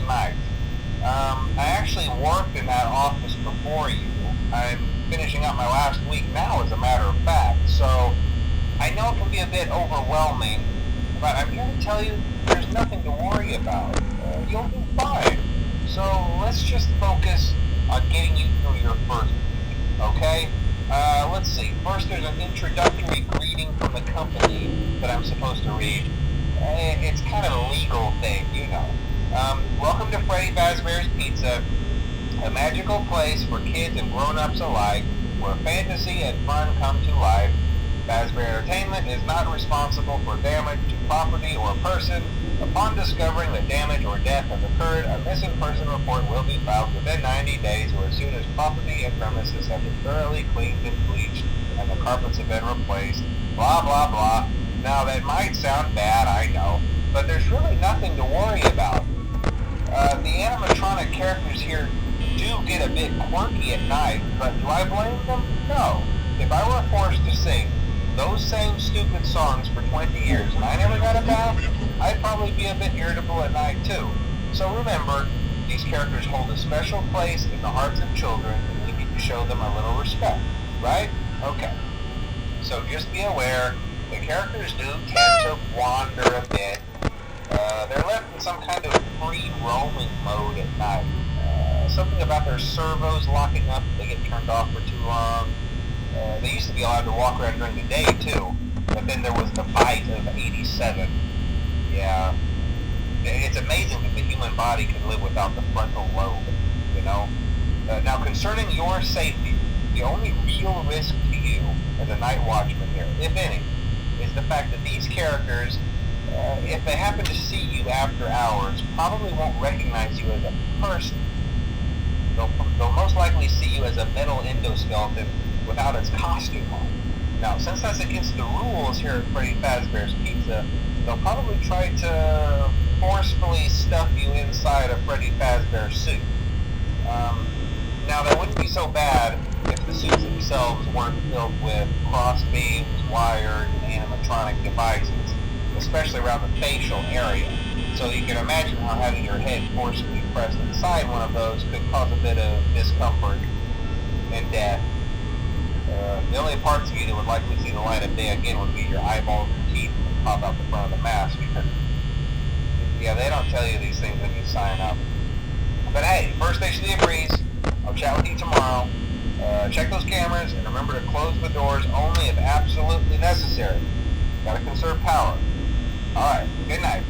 night. I actually worked in that office before you. I'm finishing up my last week now, as a matter of fact, so I know it can be a bit overwhelming, but I'm here to tell you there's nothing to worry about. You'll do fine. So let's just focus on getting you through your first week, okay? Let's see. First, there's an introductory greeting from the company that I'm supposed to read. It's kind of a legal thing, you know. Welcome to Freddy Fazbear's Pizza, a magical place for kids and grown-ups alike, where fantasy and fun come to life. Fazbear Entertainment is not responsible for damage to property or person. Upon discovering that damage or death has occurred, a missing person report will be filed within 90 days or as soon as property and premises have been thoroughly cleaned and bleached and the carpets have been replaced. Blah, blah, blah. Now, that might sound bad, I know, but there's really nothing to worry about. The animatronic characters here do get a bit quirky at night, but do I blame them? No. If I were forced to sing those same stupid songs for 20 years and I never got a bath, I'd probably be a bit irritable at night too. So remember, these characters hold a special place in the hearts of children and we need to show them a little respect, right? Okay. So just be aware, the characters do tend to wander a bit. They're left in some kind of free roaming mode at night. Something about their servos locking up if they get turned off for too long. They used to be allowed to walk around during the day too, but then there was the bite of 87. Yeah, it's amazing that the human body can live without the frontal lobe, you know? Now, concerning your safety, the only real risk to you as a night watchman here, if any, is the fact that these characters, if they happen to see you after hours, probably won't recognize you as a person. They'll most likely see you as a metal endoskeleton without its costume on. Now, since that's against the rules here at Freddy Fazbear's Pizza, they'll probably try to forcefully stuff you inside a Freddy Fazbear suit. Now, that wouldn't be so bad if the suits themselves weren't filled with cross beams, wires, and animatronic devices, especially around the facial area. So you can imagine how having your head forcefully pressed inside one of those could cause a bit of discomfort and death. The only parts of you that would likely see the light of day again would be your eyeballs and teeth that pop out the front of the mask. Yeah, they don't tell you these things when you sign up. But hey, first station of the breeze. I'll chat with you tomorrow. Check those cameras and remember to close the doors only if absolutely necessary. Gotta conserve power. Alright, good night.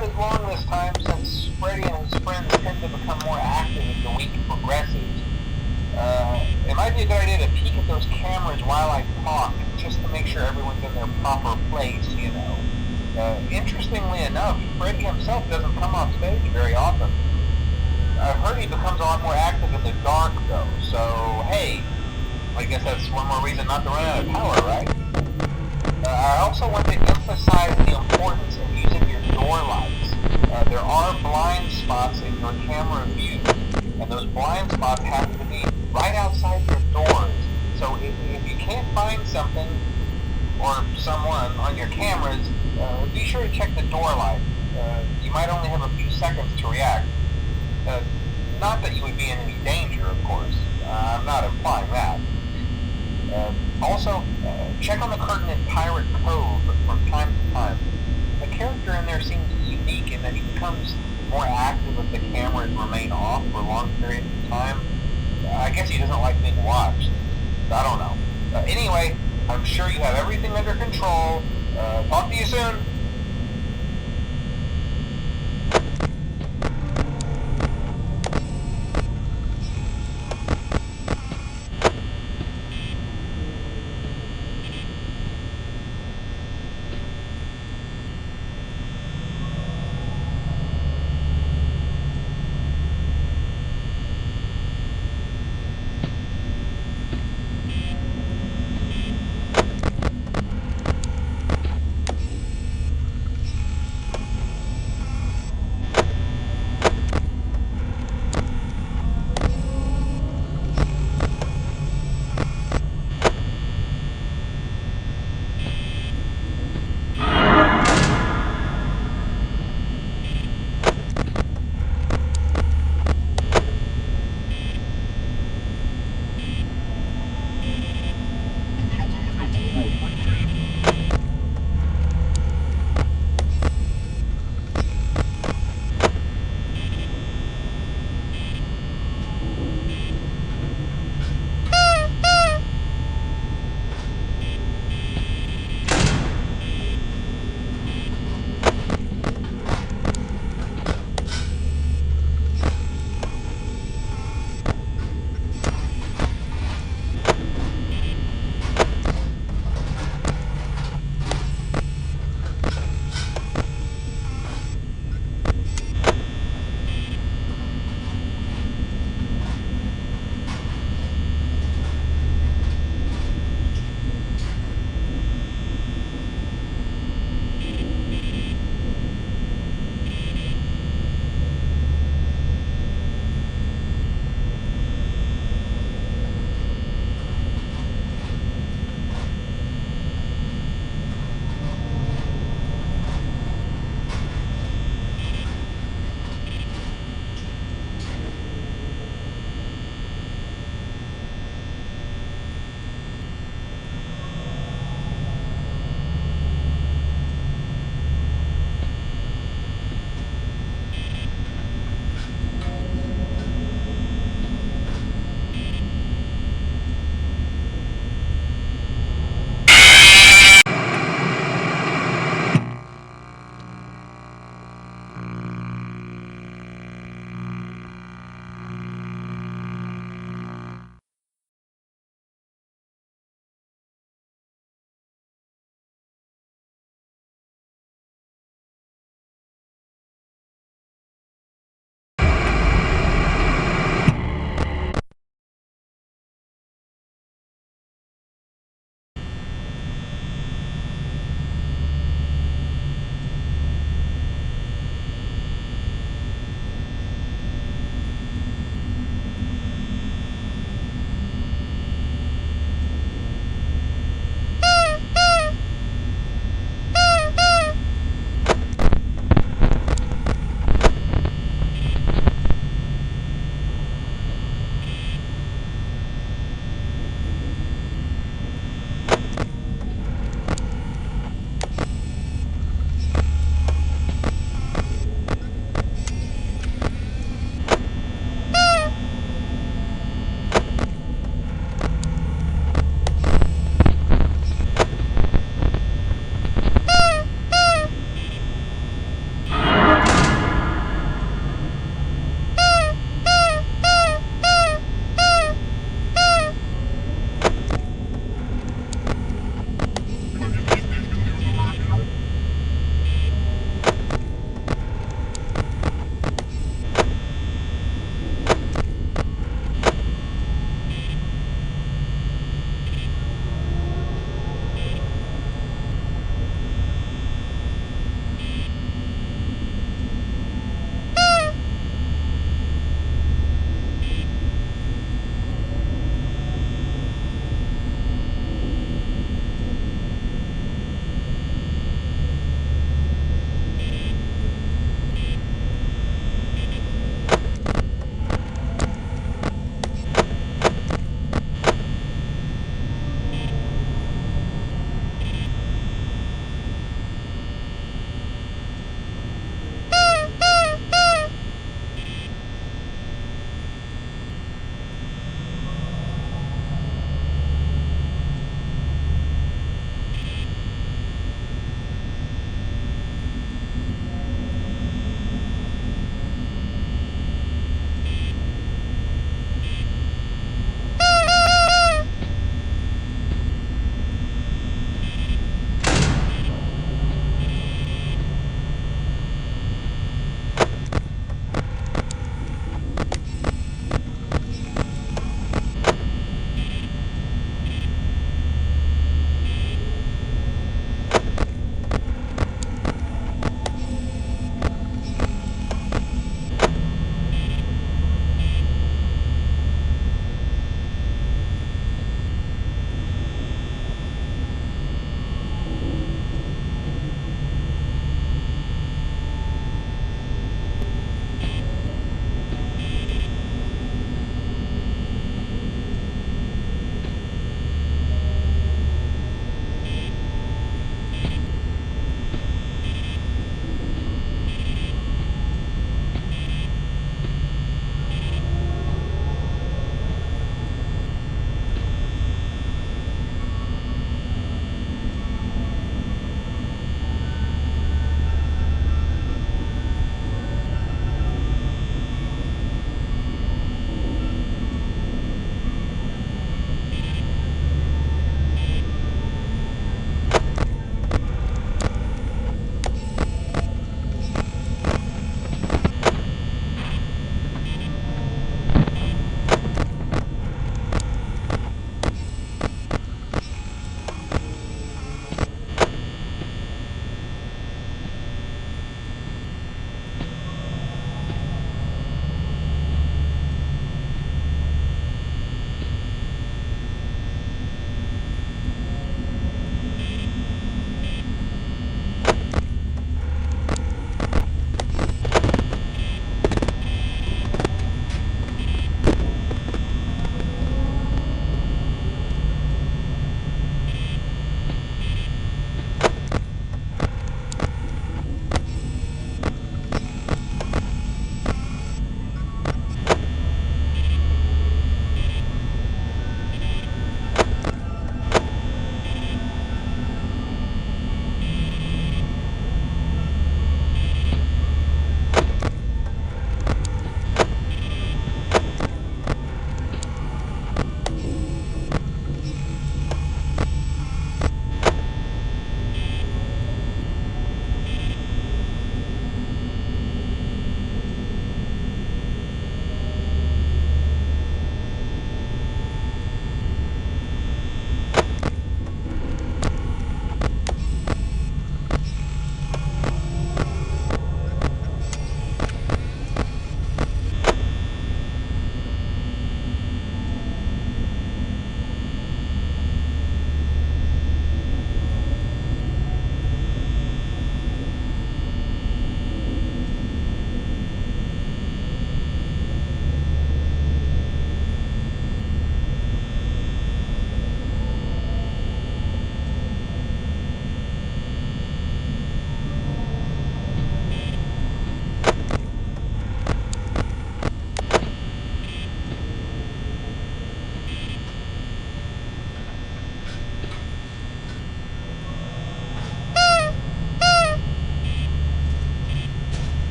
quite as long this time since Freddy and his friends tend to become more active as the week progresses. It might be a good idea to peek at those cameras while I talk, just to make sure everyone's in their proper place, you know. Interestingly enough, Freddy himself doesn't come off stage very often. I've heard he becomes a lot more active in the dark, though, so hey, I guess that's one more reason not to run out of power, right? I also want to emphasize the importance of using your door lights. There are blind spots in your camera view, and those blind spots happen to be right outside your doors. So if you can't find something or someone on your cameras, be sure to check the door light. You might only have a few seconds to react. Not that you would be in any danger, of course. I'm not implying that. Also, check on the curtain in Pirate Cove from time to time. The character in there seems unique in that he becomes more active if the cameras remain off for long periods of time. I guess he doesn't like being watched. I don't know. Anyway, I'm sure you have everything under control. Talk to you soon.